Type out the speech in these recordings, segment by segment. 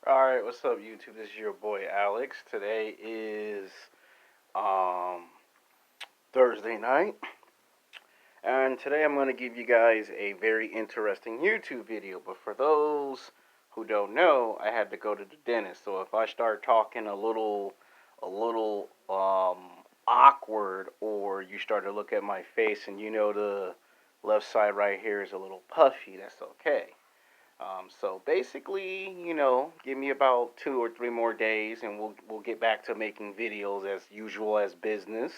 Alright, what's up YouTube? This is your boy Alex. Today is um Thursday night. And today I'm going to give you guys a very interesting YouTube video. But for those who don't know, I had to go to the dentist. So if I start talking a little awkward, or you start to look at my face and you know the left side right here is a little puffy, that's okay. So basically, give me about 2 or 3 more days, and we'll get back to making videos as usual as business.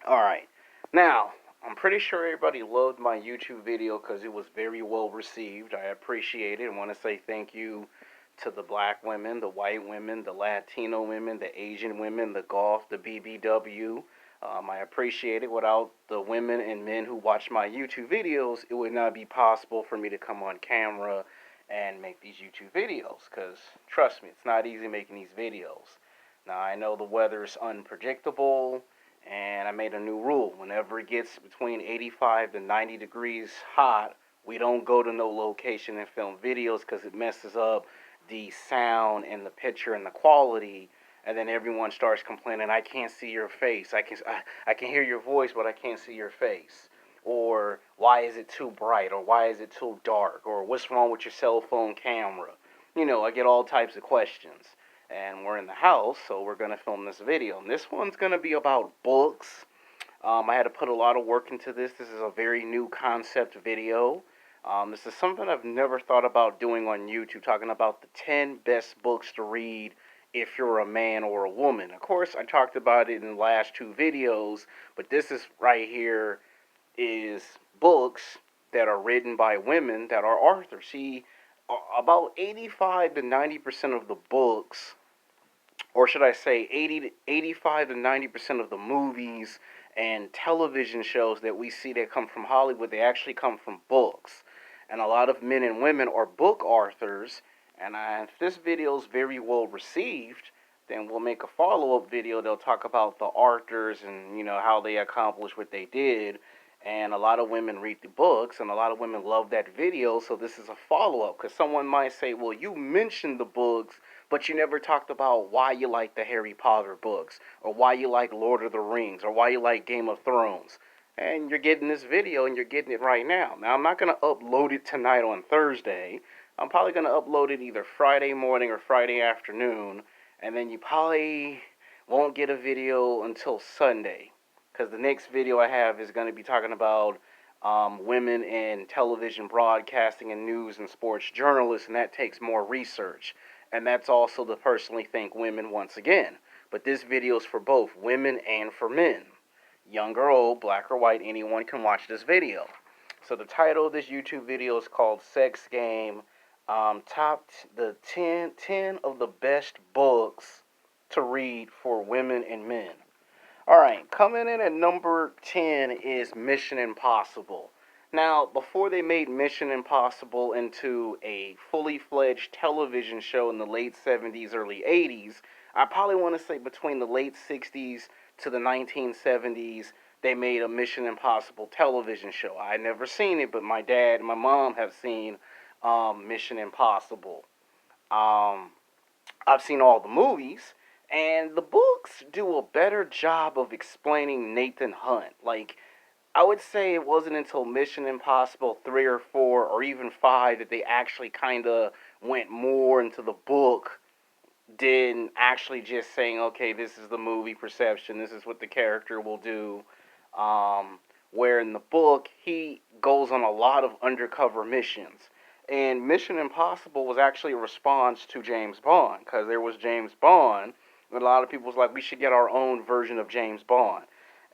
All right. Now, I'm pretty sure everybody loved my YouTube video because it was very well received. I appreciate it and want to say thank you to the black women, the white women, the Latino women, the Asian women, the golf, the BBW. I appreciate it. Without the women and men who watch my YouTube videos, it would not be possible for me to come on camera and make these YouTube videos. Because, trust me, it's not easy making these videos. Now, I know the weather is unpredictable, and I made a new rule. Whenever it gets between 85 to 90 degrees hot, we don't go to no location and film videos because it messes up the sound and the picture and the quality. And then everyone starts complaining, I can't see your face. I can hear your voice, but I can't see your face. Or why is it too bright? Or why is it too dark? Or what's wrong with your cell phone camera? I get all types of questions. And we're in the house, so we're going to film this video. And this one's going to be about books. I had to put a lot of work into this. This is a very new concept video. This is something I've never thought about doing on YouTube, talking about the 10 best books to read if you're a man or a woman. Of course, I talked about it in the last two videos, but this is right here is books that are written by women that are authors. See, about 85 to 90% of the books, or should I say 85 to 90% of the movies and television shows that we see that come from Hollywood, they actually come from books. And a lot of men and women are book authors. And if this video is very well received, then we'll make a follow-up video. They'll talk about the authors and, how they accomplished what they did. And a lot of women read the books, and a lot of women love that video, so this is a follow-up. Because someone might say, well, you mentioned the books, but you never talked about why you like the Harry Potter books, or why you like Lord of the Rings, or why you like Game of Thrones. And you're getting this video, and you're getting it right now. Now, I'm not going to upload it tonight on Thursday. I'm probably going to upload it either Friday morning or Friday afternoon, and then you probably won't get a video until Sunday. Because the next video I have is going to be talking about women in television broadcasting and news and sports journalists, and that takes more research. And that's also to personally thank women once again. But this video is for both women and for men. Young or old, black or white, anyone can watch this video. So the title of this YouTube video is called Sex Game, the 10 of the best books to read for women and men. Alright, coming in at number 10 is Mission Impossible. Now, before they made Mission Impossible into a fully fledged television show in the late 70s, early 80s, I probably want to say between the late 60s to the 1970s, they made a Mission Impossible television show. I never seen it, but my dad and my mom have seen Mission Impossible. I've seen all the movies. And the books do a better job of explaining Nathan Hunt. Like, I would say it wasn't until Mission Impossible 3 or 4 or even 5 that they actually kind of went more into the book than actually just saying, okay, this is the movie perception, this is what the character will do. Where in the book, he goes on a lot of undercover missions. And Mission Impossible was actually a response to James Bond, because there was James Bond. And a lot of people was like, we should get our own version of James Bond.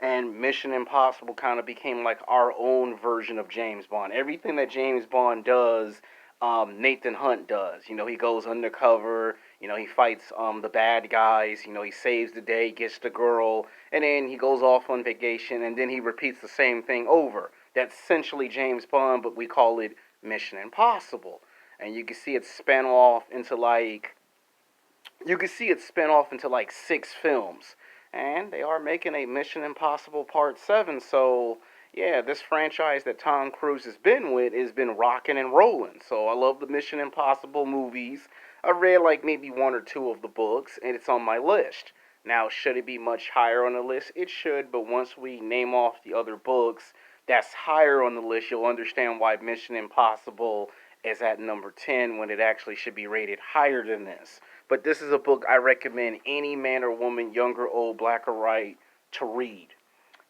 And Mission Impossible kind of became like our own version of James Bond. Everything that James Bond does, Nathan Hunt does. He goes undercover. He fights the bad guys. He saves the day, gets the girl, and then he goes off on vacation, and then he repeats the same thing over. That's essentially James Bond, but we call it Mission Impossible. And you can see it spin off into like 6 films. And they are making a Mission Impossible Part 7, so, Yeah, this franchise that Tom Cruise has been with has been rocking and rolling. So I love the Mission Impossible movies. I read like maybe one or two of the books, and it's on my list. Now, should it be much higher on the list? It should, but once we name off the other books that's higher on the list, you'll understand why Mission Impossible is at number 10 when it actually should be rated higher than this. But this is a book I recommend any man or woman, young or old, black or white, to read.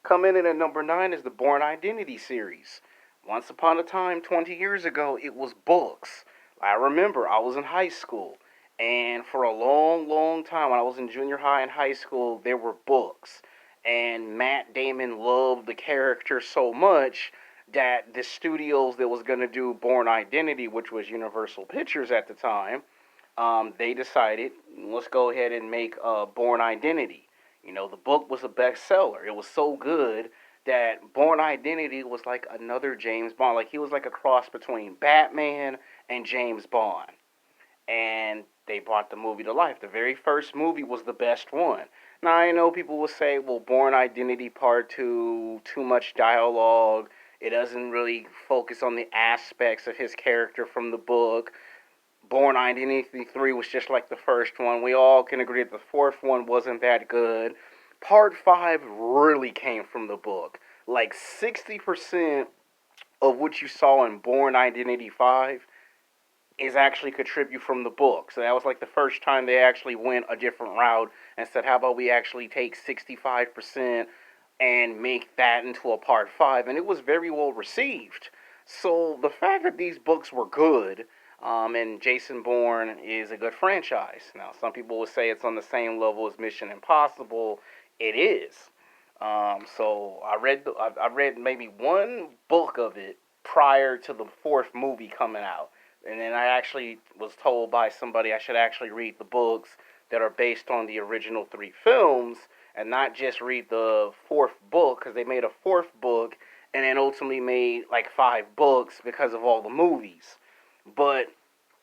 Coming in at number 9 is the Bourne Identity series. Once upon a time, 20 years ago, it was books. I remember I was in high school, and for a long, long time, when I was in junior high and high school, there were books. And Matt Damon loved the character so much that the studios that was going to do Bourne Identity, which was Universal Pictures at the time, they decided, let's go ahead and make Bourne Identity. You know, the book was a bestseller. It was so good that Bourne Identity was like another James Bond. Like he was like a cross between Batman and James Bond. And they brought the movie to life. The very first movie was the best one. Now I know people will say, well, Bourne Identity Part 2, too much dialogue. It doesn't really focus on the aspects of his character from the book. Bourne Identity 3 was just like the first one. We all can agree that the fourth one wasn't that good. Part 5 really came from the book. Like 60% of what you saw in Bourne Identity 5 is actually contribute from the book. So that was like the first time they actually went a different route and said, how about we actually take 65% and make that into a part 5? And it was very well received. So the fact that these books were good, and Jason Bourne is a good franchise. Now, some people would say it's on the same level as Mission Impossible. It is. So I read maybe one book of it prior to the fourth movie coming out, and then I actually was told by somebody I should actually read the books that are based on the original three films and not just read the fourth book because they made a fourth book and then ultimately made like five books because of all the movies. But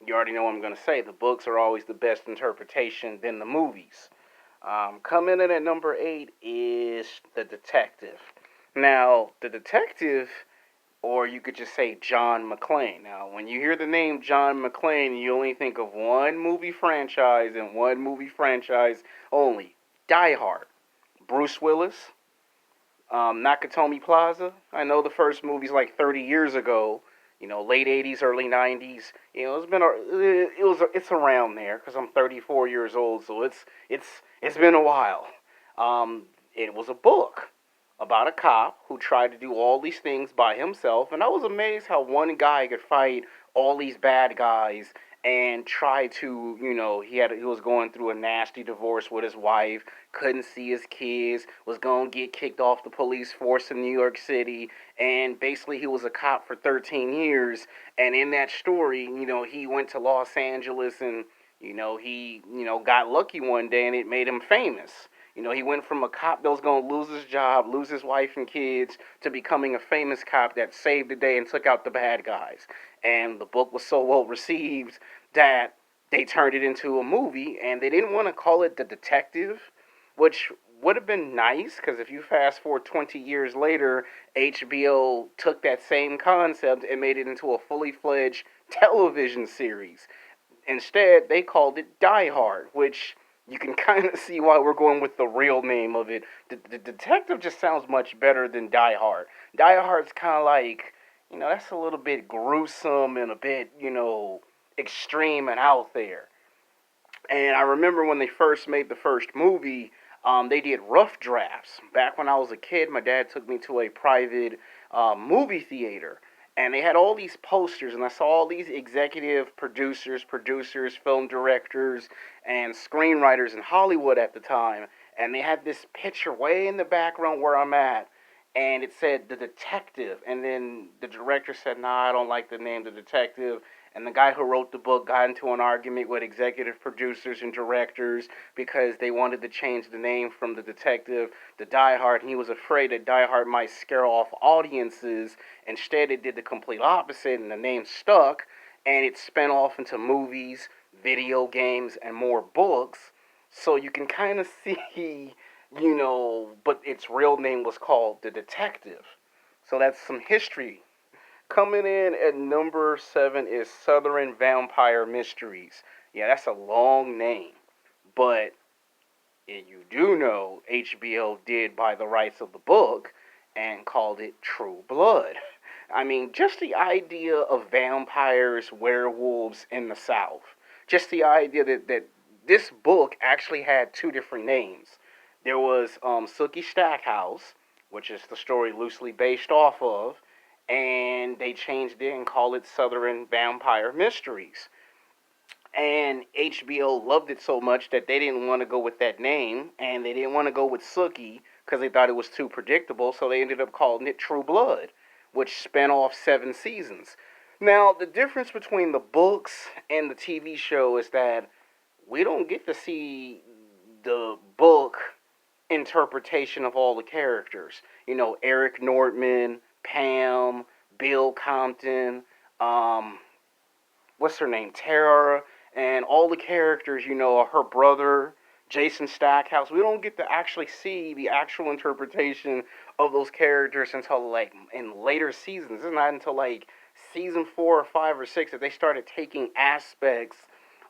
you already know what I'm going to say. The books are always the best interpretation than the movies. Coming in at number 8 is The Detective. Now, The Detective, or you could just say John McClane. Now, when you hear the name John McClane, you only think of one movie franchise and one movie franchise only. Die Hard. Bruce Willis, Nakatomi Plaza. I know the first movie's like 30 years ago, late 80s, early 90s. It's around there because I'm 34 years old, so it's been a while. It was a book about a cop who tried to do all these things by himself, and I was amazed how one guy could fight all these bad guys and try to, he was going through a nasty divorce with his wife, couldn't see his kids, was going to get kicked off the police force in New York City, and basically he was a cop for 13 years, and in that story, he went to Los Angeles and, he, got lucky one day and it made him famous. He went from a cop that was going to lose his job, lose his wife and kids, to becoming a famous cop that saved the day and took out the bad guys. And the book was so well received that they turned it into a movie, and they didn't want to call it The Detective, which would have been nice, because if you fast forward 20 years later, HBO took that same concept and made it into a fully fledged television series. Instead, they called it Die Hard, which you can kind of see why we're going with the real name of it. The Detective just sounds much better than Die Hard. Die Hard's kind of like, that's a little bit gruesome and a bit, extreme and out there. And I remember when they first made the first movie, they did rough drafts. Back when I was a kid, my dad took me to a private movie theater. And they had all these posters, and I saw all these executive producers, film directors, and screenwriters in Hollywood at the time. And they had this picture way in the background where I'm at, and it said The Detective. And then the director said, nah, I don't like the name The Detective. And the guy who wrote the book got into an argument with executive producers and directors because they wanted to change the name from The Detective to Die Hard. And he was afraid that Die Hard might scare off audiences. Instead, it did the complete opposite, and the name stuck. And it spun off into movies, video games, and more books. So you can kind of see, but its real name was called The Detective. So that's some history. Coming in at number 7 is Southern Vampire Mysteries. Yeah, that's a long name, but you do know HBO did buy the rights of the book and called it True Blood. I mean, just the idea of vampires, werewolves in the South. Just the idea that this book actually had two different names. There was Sookie Stackhouse, which is the story loosely based off of, and they changed it and called it Southern Vampire Mysteries. And HBO loved it so much that they didn't want to go with that name, and they didn't want to go with Sookie because they thought it was too predictable, so they ended up calling it True Blood, which spun off 7 seasons. Now, the difference between the books and the TV show is that we don't get to see the book interpretation of all the characters. You know, Eric Nordman, Pam, Bill Compton, what's her name, Tara, and all the characters, you know, her brother, Jason Stackhouse. We don't get to actually see the actual interpretation of those characters until like in later seasons. It's not until like season 4 or 5 or 6 that they started taking aspects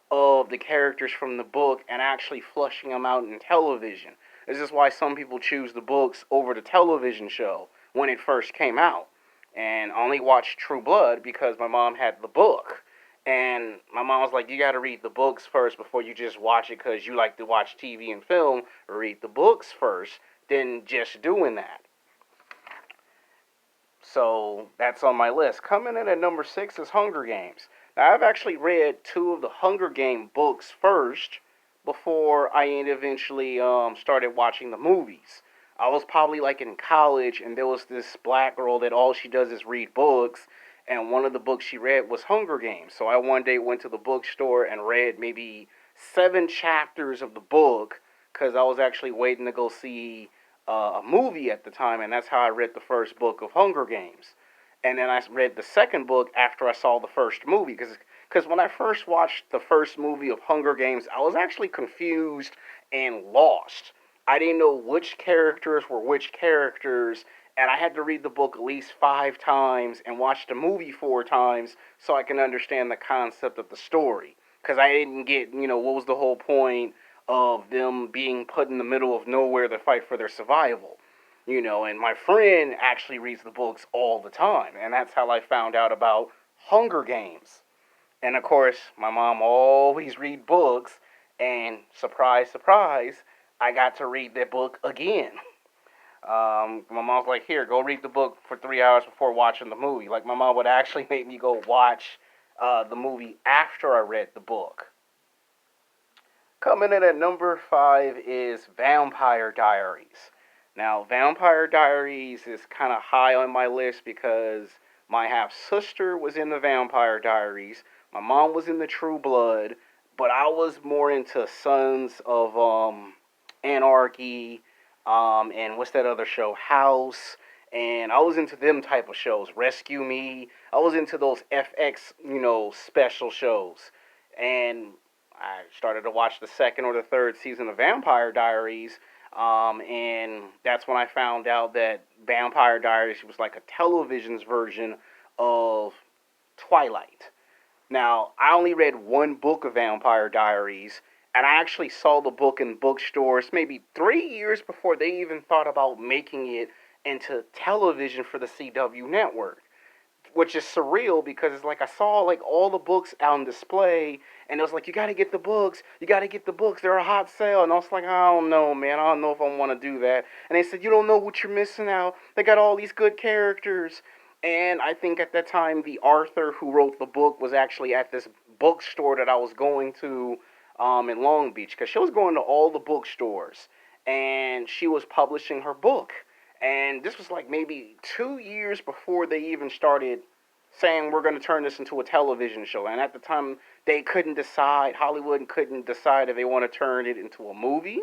of the characters from the book and actually flushing them out in television. This is why some people choose the books over the television show when it first came out. And I only watched True Blood because my mom had the book. And my mom was like, you got to read the books first before you just watch it because you like to watch TV and film. Read the books first, then just doing that. So that's on my list. Coming in at number 6 is Hunger Games. Now, I've actually read two of the Hunger Game books first before I eventually started watching the movies. I was probably like in college, and there was this black girl that all she does is read books, and one of the books she read was Hunger Games. So I one day went to the bookstore and read maybe 7 chapters of the book because I was actually waiting to go see a movie at the time, and that's how I read the first book of Hunger Games. And then I read the second book after I saw the first movie, because when I first watched the first movie of Hunger Games, I was actually confused and lost. I didn't know which characters were which characters, and I had to read the book at least 5 times and watch the movie 4 times so I can understand the concept of the story. Because I didn't get, you know, what was the whole point of them being put in the middle of nowhere to fight for their survival. You know, and my friend actually reads the books all the time, and that's how I found out about Hunger Games. And of course, my mom always read books, and surprise, surprise, I got to read that book again. My mom's like, here, go read the book for 3 hours before watching the movie. Like, my mom would actually make me go watch the movie after I read the book. Coming in at number 5 is Vampire Diaries. Now, Vampire Diaries is kind of high on my list because my half sister was in the Vampire Diaries, my mom was in the True Blood, but I was more into Sons of Anarchy, and what's that other show, House, and I was into them type of shows, Rescue Me. I was into those FX, you know, special shows, and I started to watch the second or the third season of Vampire Diaries, and that's when I found out that Vampire Diaries was like a television's version of Twilight. Now, I only read one book of Vampire Diaries, and I actually saw the book in bookstores maybe 3 years before they even thought about making it into television for the CW network, which is surreal because it's like I saw like all the books out on display, and it was like, you gotta get the books, you gotta get the books, they're a hot sale. And I was like, I don't know, man, I don't know if I want to do that. And they said, you don't know what you're missing out, they got all these good characters. And I think at that time the author who wrote the book was actually at this bookstore that I was going to in Long Beach, because she was going to all the bookstores and she was publishing her book. And this was like maybe 2 years before they even started saying we're going to turn this into a television show. And at the time, they couldn't decide, Hollywood couldn't decide if they want to turn it into a movie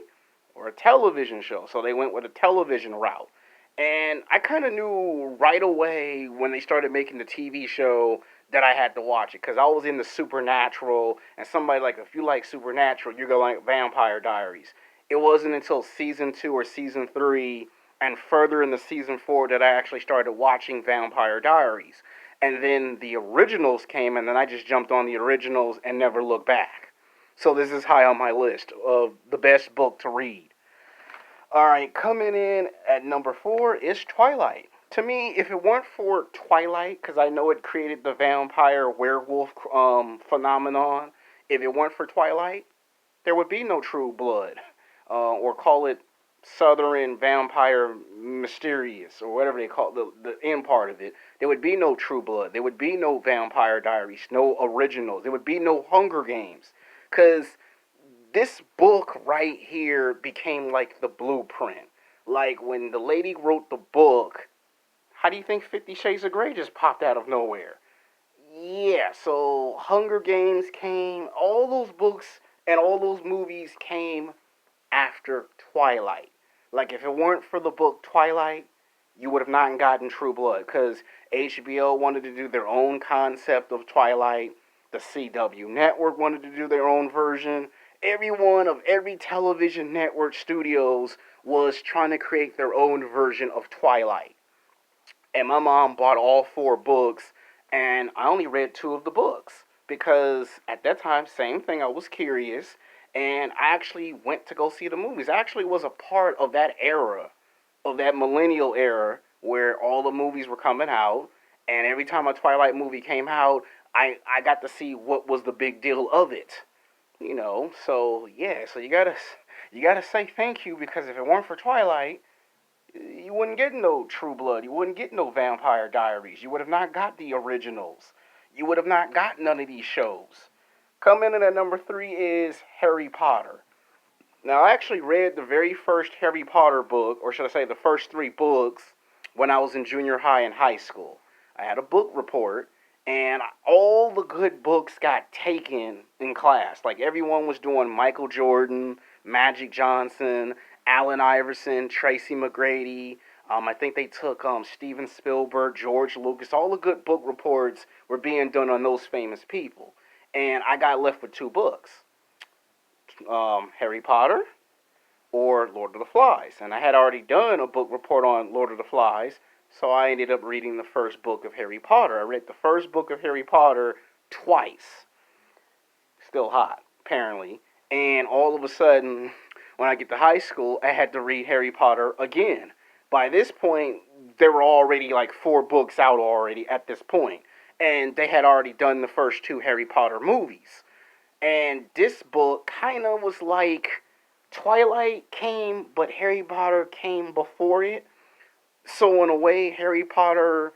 or a television show. So they went with a television route. And I kind of knew right away when they started making the TV show that I had to watch it, because I was into Supernatural, and somebody like, if you like Supernatural, you're going to like Vampire Diaries. It wasn't until season 2 or season 3 and further in the season 4 that I actually started watching Vampire Diaries. And then the originals came, and then I just jumped on the originals and never looked back. So this is high on my list of the best book to read. All right, coming in at number 4 is Twilight. To me, if it weren't for Twilight, because I know it created the vampire werewolf phenomenon, if it weren't for Twilight, there would be no True Blood, or call it Southern Vampire Mysterious, or whatever they call the end part of it. There would be no True Blood. There would be no Vampire Diaries, no originals. There would be no Hunger Games, because this book right here became like the blueprint. Like when the lady wrote the book, how do you think 50 Shades of Grey just popped out of nowhere? Yeah, so Hunger Games came, all those books and all those movies came after Twilight. Like, if it weren't for the book Twilight, you would have not gotten True Blood, because HBO wanted to do their own concept of Twilight, the CW network wanted to do their own version. Every one of every television network studios was trying to create their own version of Twilight. And my mom bought all 4 books, and I only read 2 of the books because at that time, same thing, I was curious, and I actually went to go see the movies. I actually was a part of that era, of that millennial era, where all the movies were coming out, and every time a Twilight movie came out, I got to see what was the big deal of it. So yeah, so you gotta say thank you, because if it weren't for Twilight, you wouldn't get no True Blood. You wouldn't get no Vampire Diaries. You would have not got the originals. You would have not got none of these shows. Coming in at number 3 is Harry Potter. Now, I actually read the very first Harry Potter book, or should I say the first 3 books, when I was in junior high and high school. I had a book report, and all the good books got taken in class. Like, everyone was doing Michael Jordan, Magic Johnson, Allen Iverson, Tracy McGrady. I think they took Steven Spielberg, George Lucas. All the good book reports were being done on those famous people. And I got left with 2 books, Harry Potter or Lord of the Flies. And I had already done a book report on Lord of the Flies, so I ended up reading the first book of Harry Potter. I read the first book of Harry Potter twice. Still hot, apparently. And all of a sudden, when I get to high school, I had to read Harry Potter again. By this point, there were already like 4 books out already at this point. And they had already done the first 2 Harry Potter movies. And this book kind of was like Twilight came, but Harry Potter came before it. So in a way, Harry Potter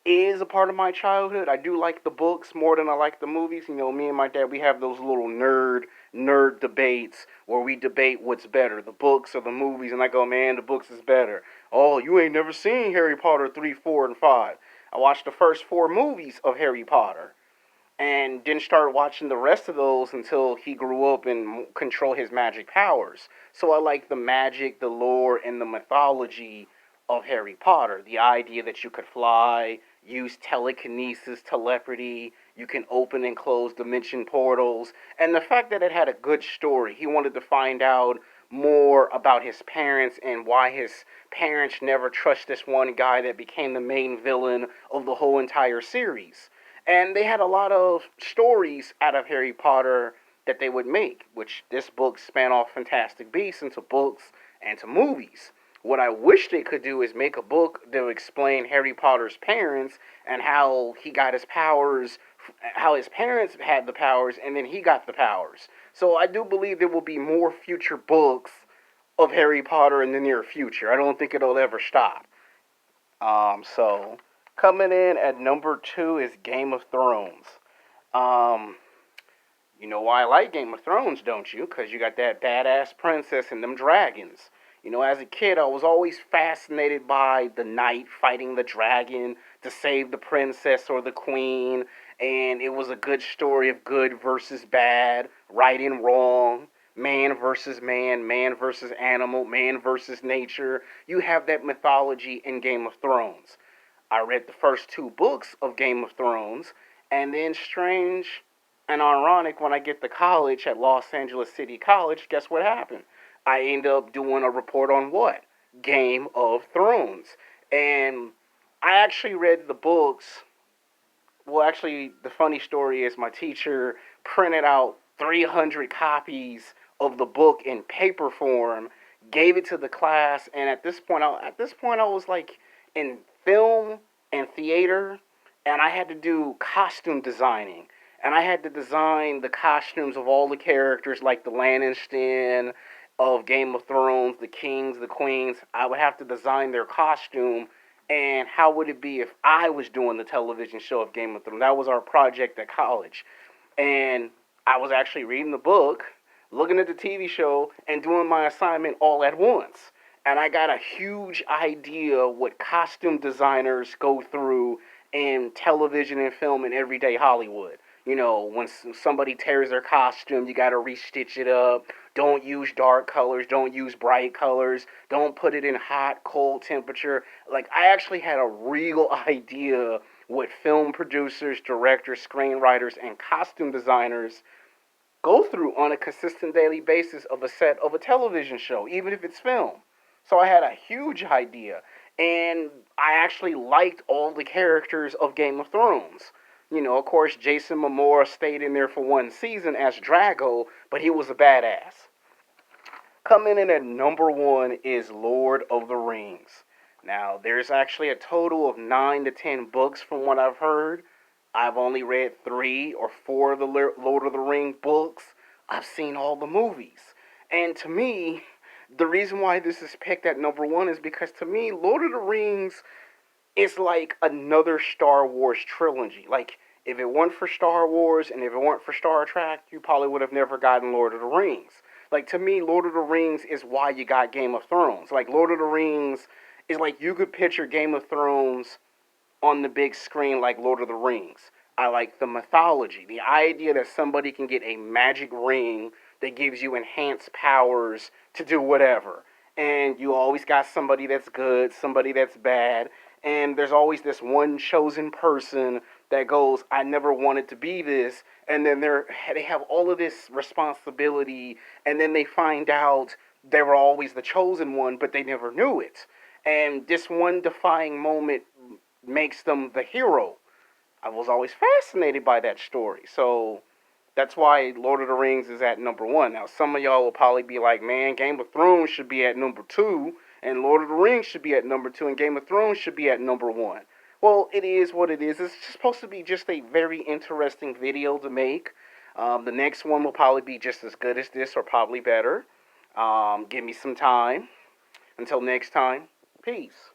is a part of my childhood. I do like the books more than I like the movies. Me and my dad, we have those little nerd debates where we debate what's better, the books or the movies, and I go, man, the books is better. Oh, you ain't never seen Harry Potter 3, 4, and 5. I watched the first 4 movies of Harry Potter and didn't start watching the rest of those until he grew up and control his magic powers. So I like the magic, the lore, and the mythology of Harry Potter. The idea that you could fly, use telekinesis, telepathy, you can open and close dimension portals, and the fact that it had a good story. He wanted to find out more about his parents and why his parents never trust this one guy that became the main villain of the whole entire series. And they had a lot of stories out of Harry Potter that they would make, which this book span off Fantastic Beasts into books and to movies. What I wish they could do is make a book that would explain Harry Potter's parents and how he got his powers, how his parents had the powers, and then he got the powers. So I do believe there will be more future books of Harry Potter in the near future. I don't think it'll ever stop. So coming in at number 2 is Game of Thrones. Um, you know why I like Game of Thrones, don't you? Because you got that badass princess and them dragons. As a kid, I was always fascinated by the knight fighting the dragon to save the princess or the queen, and it was a good story of good versus bad, right and wrong, man versus animal, man versus nature. You have that mythology in Game of Thrones. I read the first 2 books of Game of Thrones, and then strange and ironic, when I get to college at Los Angeles City College, guess what happened? I end up doing a report on what? Game of Thrones. And I actually read the books. Well, actually, the funny story is my teacher printed out 300 copies of the book in paper form, gave it to the class, and at this point I was like in film and theater, and I had to do costume designing. And I had to design the costumes of all the characters, like the Lannister of Game of Thrones, the kings, the queens. I would have to design their costume, and how would it be if I was doing the television show of Game of Thrones? That was our project at college. And I was actually reading the book, looking at the TV show, and doing my assignment all at once. And I got a huge idea what costume designers go through in television and film in everyday Hollywood. When somebody tears their costume, you got to restitch it up. Don't use dark colors. Don't use bright colors. Don't put it in hot, cold temperature. Like, I actually had a real idea what film producers, directors, screenwriters, and costume designers go through on a consistent daily basis of a set of a television show, even if it's film. So I had a huge idea. And I actually liked all the characters of Game of Thrones. Of course, Jason Momoa stayed in there for one season as Drago, but he was a badass. Coming in at number one is Lord of the Rings. Now, there's actually a total of 9 to 10 books from what I've heard. I've only read 3 or 4 of the Lord of the Ring books. I've seen all the movies. And to me, the reason why this is picked at number one is because to me, Lord of the Rings is like another Star Wars trilogy. Like, if it weren't for Star Wars and if it weren't for Star Trek, you probably would have never gotten Lord of the Rings. Like, to me, Lord of the Rings is why you got Game of Thrones. Like, Lord of the Rings is like you could picture Game of Thrones on the big screen like Lord of the Rings. I like the mythology, the idea that somebody can get a magic ring that gives you enhanced powers to do whatever. And you always got somebody that's good, somebody that's bad, and there's always this one chosen person that goes, I never wanted to be this, and then they have all of this responsibility, and then they find out they were always the chosen one, but they never knew it. And this one defying moment makes them the hero. I was always fascinated by that story. So that's why Lord of the Rings is at number one. Now, some of y'all will probably be like, man, Game of Thrones should be at number two, and Lord of the Rings should be at number two, and Game of Thrones should be at number one. Well, it is what it is. It's supposed to be just a very interesting video to make. The next one will probably be just as good as this, or probably better. Give me some time. Until next time, peace.